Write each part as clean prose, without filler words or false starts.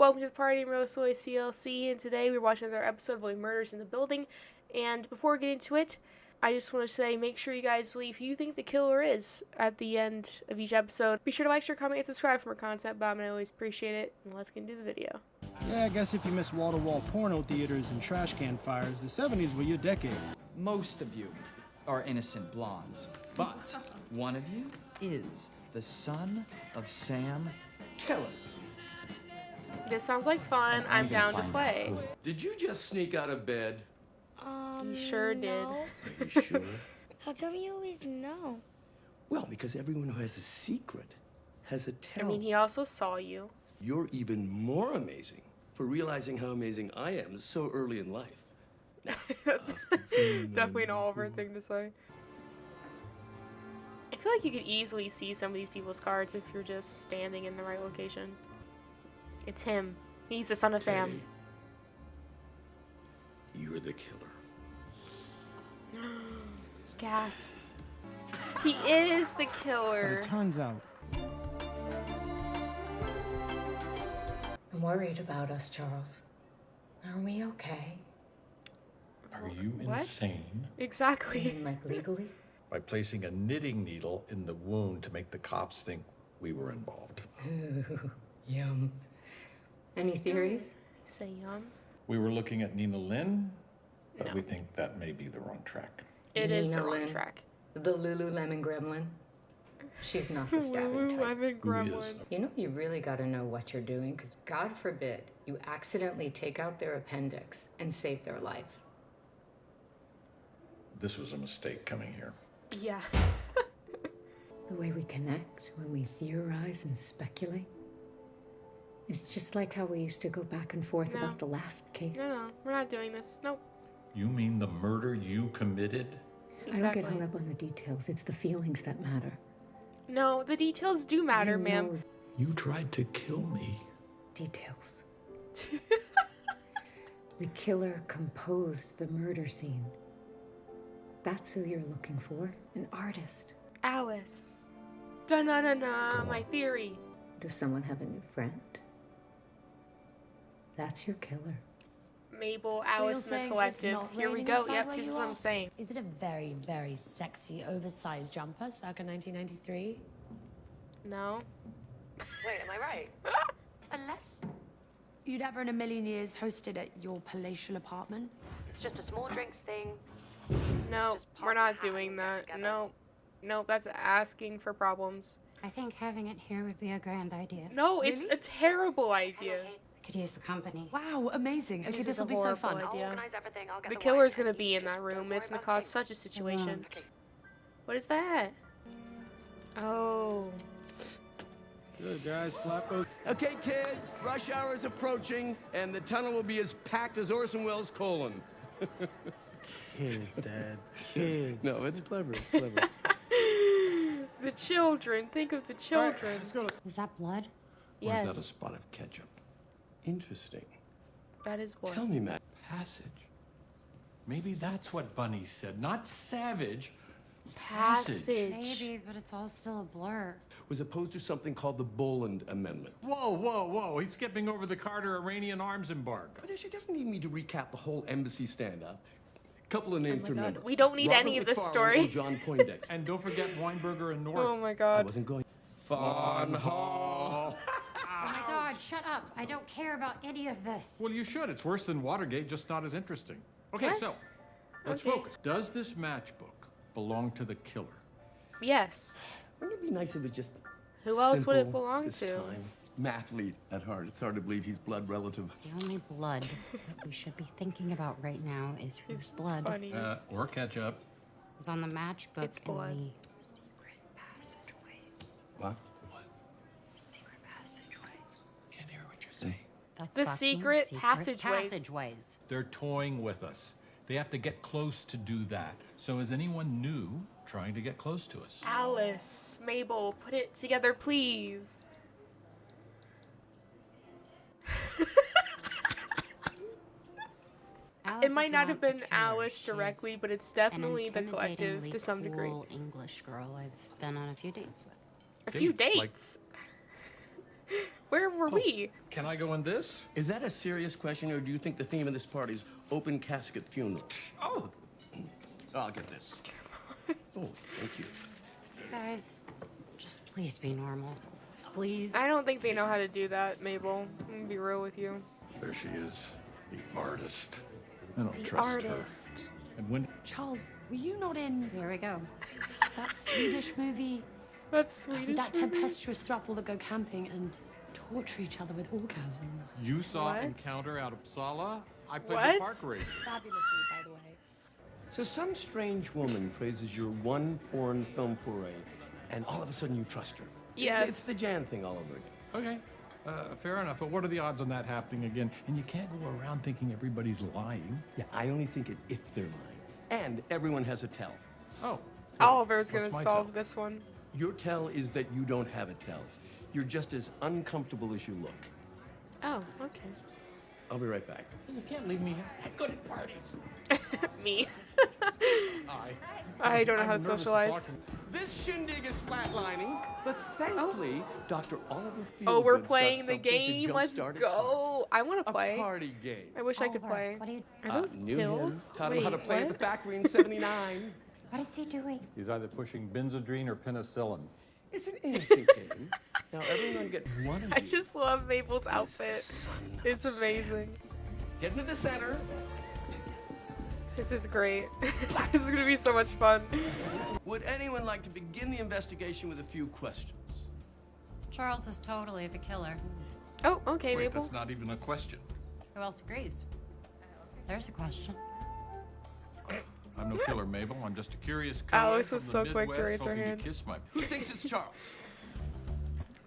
Welcome to the party, I'm Rosoy CLC, and today we're watching another episode of Only Murders in the Building. And before we get into it, I just want to say, make sure you guys leave who you think the killer is at the end of each episode. Be sure to like, share, comment, and subscribe for more content, Bob, and I always appreciate it. And let's get into the video. Yeah, I guess if you miss wall-to-wall porno theaters and trash can fires, the 70s were your decade. Most of you are innocent blondes, but one of you is the son of Sam Killer. This sounds like fun. I'm down to play. Did you just sneak out of bed? You sure did. Are you sure? How come you always know? Well, because everyone who has a secret has a I tell. mean, he also saw you. You're even more amazing for realizing how amazing I am so early in life. That's definitely an Oliver thing to say. I feel like you could easily see some of these people's cards if you're just standing in the right location. It's him. He's the son of Sam. You're the killer. Gasp. He is the But killer. it turns out, I'm worried about us, Charles. Are we okay? Are you What? insane? I Exactly. mean, like legally? By placing a knitting needle in the wound to make the cops think we were involved. Ooh, yum. Any theories? Say yum. We were looking at Nina Lynn, but No. we think that may be the wrong track. It is the Nina wrong Lynn. track. The Lululemon gremlin? She's not the stabbing type. Lululemon Who is? gremlin. You know, you really got to know what you're doing, because God forbid you accidentally take out their appendix and save their life. This was a mistake coming here. Yeah. The way we connect when we theorize and speculate. It's just like how we used to go back and forth No. about the last case. No, we're not doing this. Nope. You mean the murder you committed? I Exactly. don't get hung up on the details. It's the feelings that matter. No, the details do matter, You ma'am. know You tried to kill me. details. The killer composed the murder scene. That's who you're looking for. An artist. Alice. Da-na-na-na, my theory. Does someone have a new friend? That's your killer. Mabel, So you're Alice, and the saying it's collective. not Here we raining go. outside Yep, where this is you what are? I'm saying. Is it a very, very sexy, oversized jumper, circa 1993? No. Wait, am I right? Unless You'd ever in a million years hosted at your palatial apartment? it's just a small drinks thing. No, just we're pass not the hat doing and get that. together. No. No, that's asking for problems. I think having it here would be a grand idea. No, it's a terrible idea. I could use the company. Wow, amazing. Okay, This this is will a be so horrible fun. idea. I'll Yeah. organize everything. I'll get The the killer's wine, gonna and be you in that just room. don't It's worry gonna about cause things. such a situation. Okay. What is that? Oh. good guys, flap those. Okay, kids, rush hour is approaching, and the tunnel will be as packed as Orson Welles' colon. Kids, Dad. Kids. No, it's clever. It's clever. The children. Think of the All right, children. let's go. Is that blood? Or is that a Yes, spot of ketchup? Interesting. that is what. Tell me, Matt. Passage. Maybe that's what Bunny said. Not savage. Passage. Maybe, but it's all still a blur. Was opposed to something called the Boland Amendment. Whoa, whoa, whoa. He's skipping over the Carter-Iranian arms embargo. But she doesn't need me to recap the whole embassy stand-up. Couple of names my to God, remember. we don't need Robert any of this McFarlane story. and John Poindexter. And don't forget Weinberger and North. Oh my I god. wasn't going. Fun Hall. Oh my god, shut up. I don't care about any of this. Well, you should. It's worse than Watergate, just not as interesting. Okay, What? so let's Okay. focus. Does this matchbook belong to the killer? Yes. Wouldn't it be nice if it was just Who else would it simple belong this to? time? Mathlete at heart. It's hard to believe he's blood relative. The only blood that we should be thinking about right now is whose blood Bunnies. Or ketchup. was on the matchbook It's blood. and the secret passageways. What? Secret passageways. Can't hear what you're saying. The fucking secret passageways. passageways. They're toying with us. They have to get close to do that. So is anyone new trying to get close to us? Alice, Mabel, put it together, please. Alice It might is not have the been killer. Alice She's directly, but it's an definitely the collective intimidatingly to some degree. cool English girl I've been on a few dates with. A few Dates, like- dates. Where were we? Can I go in this? Is that a serious question, or do you think the theme of this party is open casket funeral? Oh, I'll get this. Oh, thank you. Guys, just please be normal. Please. I don't think they know how to do that, Mabel. I'm gonna be real with you. There she is, the artist. I don't The trust artist. her. And when Charles, were you not in Here we go. that Swedish movie That's with Swedish. that movie? tempestuous throuple that go camping and torture each other with orgasms? you saw What? Encounter out of Uppsala, I played What? the park ranger. Fabulously, by the way. So some strange woman praises your one foreign film foray, and all of a sudden you trust her. Yes. It's the Jan thing all over again. Okay, fair enough. But what are the odds on that happening again? And you can't go around thinking everybody's lying. Yeah, I only think it if they're lying. And everyone has a tell. Oh. Oliver's gonna What's my solve tell? this one. Your tell is that you don't have a tell. You're just as uncomfortable as you look. Oh, okay. I'll be right back. You can't leave me here. Good at parties. Me. I. I don't know how I'm to nervous socialize. talking. This shindig is flatlining, but thankfully, Dr. Oliver Fieldgood's Oh, we're got playing the something to game. Let's jumpstart its go. I want heart. to play. A party game. I wish I could Oliver, play. What are you? Are those Knew pills? him. Taught him how to Wait, play at what? the factory in '79. What is he doing? He's either pushing benzodrine or penicillin. It's an innocent game. Now everyone get one of I you. just love Mabel's outfit. Son It's of amazing. Get into the center. This is great. This is gonna be so much fun. Would anyone like to begin the investigation with a few questions? Charles is totally the killer. Oh, okay, Wait, Mabel. that's not even a question. Who else agrees? There's a question. I'm no killer, Mabel. I'm just a curious Alex killer was from the so quick to Midwest raise her hoping hand. To kiss my... Who thinks it's Charles?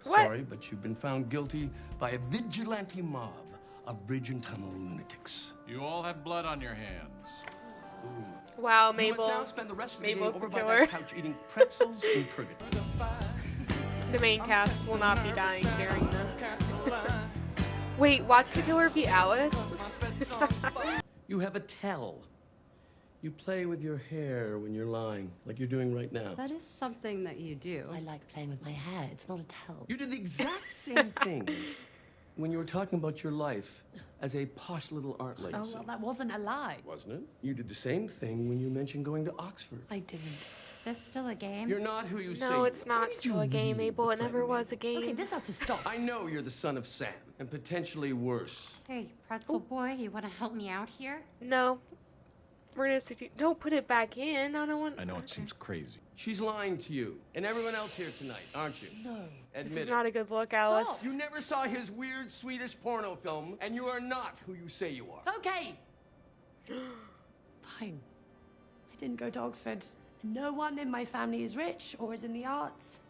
What? Sorry, but you've been found guilty by a vigilante mob of bridge and tunnel lunatics. You all have blood on your hands. Wow, You Mabel. must now spend the rest of the Mabel's day the over by killer. that couch eating pretzels in purgatory. The main cast will not be dying during this. Wait, watch the killer be Alice? You have a tell. You play with your hair when you're lying, like you're doing right now. That is something that you do. I like playing with my hair. It's not a tell. You did the exact same thing when you were talking about your life as a posh little art lady. Oh, well, that wasn't a lie. Wasn't it? You did the same thing when you mentioned going to Oxford. I didn't. Is this still a game? You're not who you say No, you it's are. not What did still you a game, really Mabel. It never defend was me? a game. Okay, this has to stop. I know you're the son of Sam, and potentially worse. Hey, pretzel boy, you want to help me out here? No. We're gonna stick to. Don't put it back in. I don't want. I know it seems crazy. She's lying to you and everyone else here tonight, aren't you? No. Admit This is it. not a good look, Alice. Stop. You never saw his weird Swedish porno film, and you are not who you say you are. Okay. Fine. I didn't go to Oxford. And no one in my family is rich or is in the arts.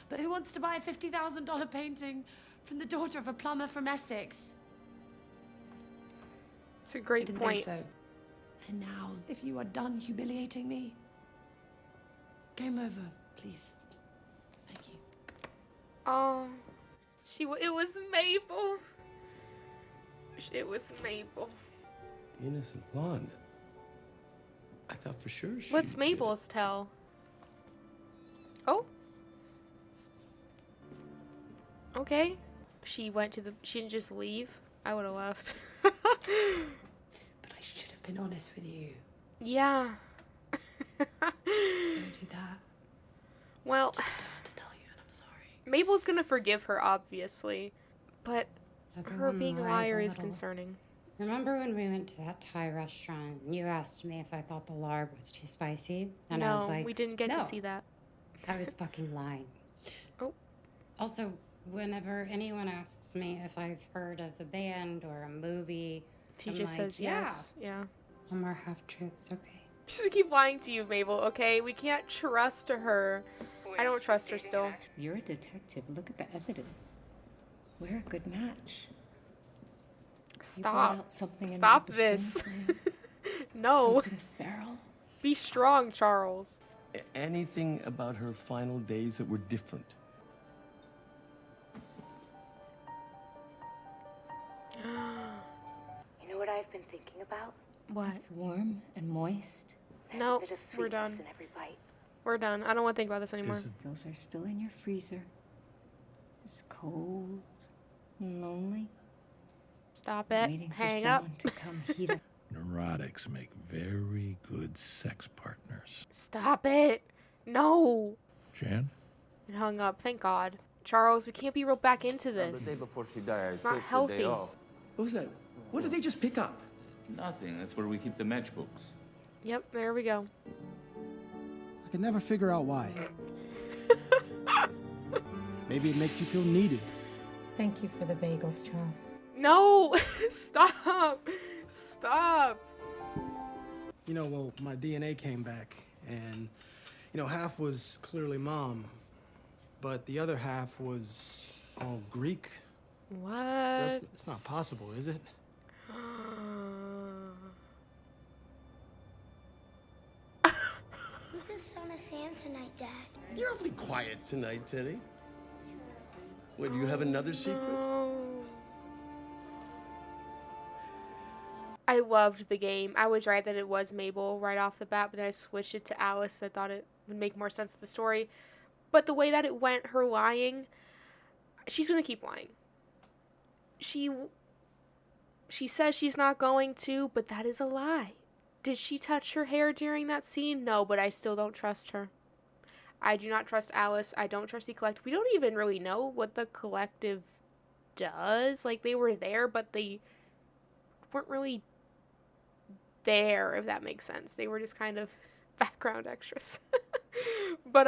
But who wants to buy a $50,000 painting from the daughter of a plumber from Essex? It's a I great didn't point. think so. And now, if you are done humiliating me, game over, please. Thank you. Oh, it was Mabel. It was Mabel. Innocent blonde. I thought for sure she What's did it. Mabel's tell? Oh. Okay. She didn't just leave. I would have left. But I should have been honest with you. Yeah. Don't do that. Well, Just didn't know how to tell you, and I'm sorry. Mabel's gonna forgive her, obviously. But her Everyone being a lies liar is little. concerning. Remember when we went to that Thai restaurant and you asked me if I thought the larb was too spicy? And I was No, like, we didn't get no. to see that. I was fucking lying. Oh. Also, whenever anyone asks me if I've heard of a band or a movie, She I'm just like, says yeah. yes. Yeah. No more half-truths, okay? She's gonna keep lying to you, Mabel, okay? We can't trust her. I don't trust her still. You're a detective. Look at the evidence. We're a good match. You brought Stop. out something in Stop your this. bassoon playing, No. something feral. Be strong, Charles. Anything about her final days that were different? You know what I've been thinking about? What? It's warm and moist. There's Nope, a bit of we're sweetness done. in every bite. We're done. I don't want to think about this anymore. Is it- Those are still in your freezer. It's cold Lonely? Stop it. Waiting for Hang up. someone to come heat up. Neurotics make very good sex partners. Stop it. No. Jan? It hung up. Thank God. Charles, we can't be roped back into The day this. before she died, It's I not took the healthy. day off. What was that? What did they just pick up? Nothing. That's where we keep the matchbooks. Yep, there we go. I can never figure out why. Maybe it makes you feel needed. Thank you for the bagels, Charles. No. Stop. Stop. You know, well, my DNA came back, and, you know, half was clearly Mom, but the other half was all Greek. What? It's not possible, is it? Who's the son of Sam tonight, Dad? You're awfully quiet tonight, Teddy. What, do you have another secret? No. I loved the game. I was right that it was Mabel right off the bat, but then I switched it to Alice. I thought it would make more sense to the story. But the way that it went, her lying, she's going to keep lying. She says she's not going to, but that is a lie. Did she touch her hair during that scene? No, but I still don't trust her. I do not trust Alice. I don't trust the collective. We don't even really know what the collective does. Like, they were there, but they weren't really there, if that makes sense. They were just kind of background extras. But,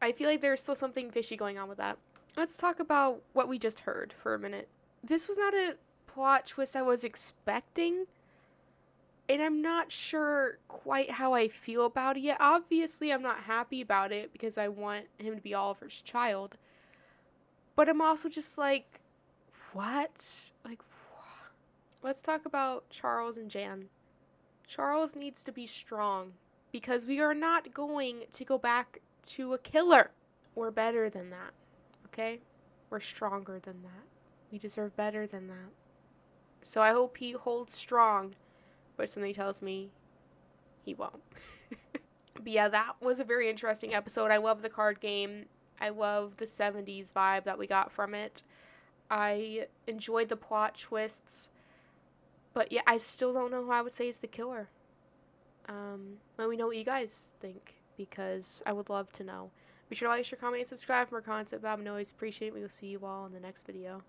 I feel like there's still something fishy going on with that. Let's talk about what we just heard for a minute. This was not a plot twist I was expecting, and I'm not sure quite how I feel about it yet. Obviously, I'm not happy about it because I want him to be Oliver's child. But I'm also just like, what? Like, let's talk about Charles and Jan. Charles needs to be strong because we are not going to go back to a killer. We're better than that, okay? We're stronger than that. We deserve better than that. So I hope he holds strong, but something tells me he won't. But yeah, that was a very interesting episode. I love the card game. I love the 70s vibe that we got from it. I enjoyed the plot twists. But yeah, I still don't know who I would say is the killer. Let me know what you guys think, because I would love to know. Be sure to like, share, comment, and subscribe for more content. But I always appreciate it. We will see you all in the next video.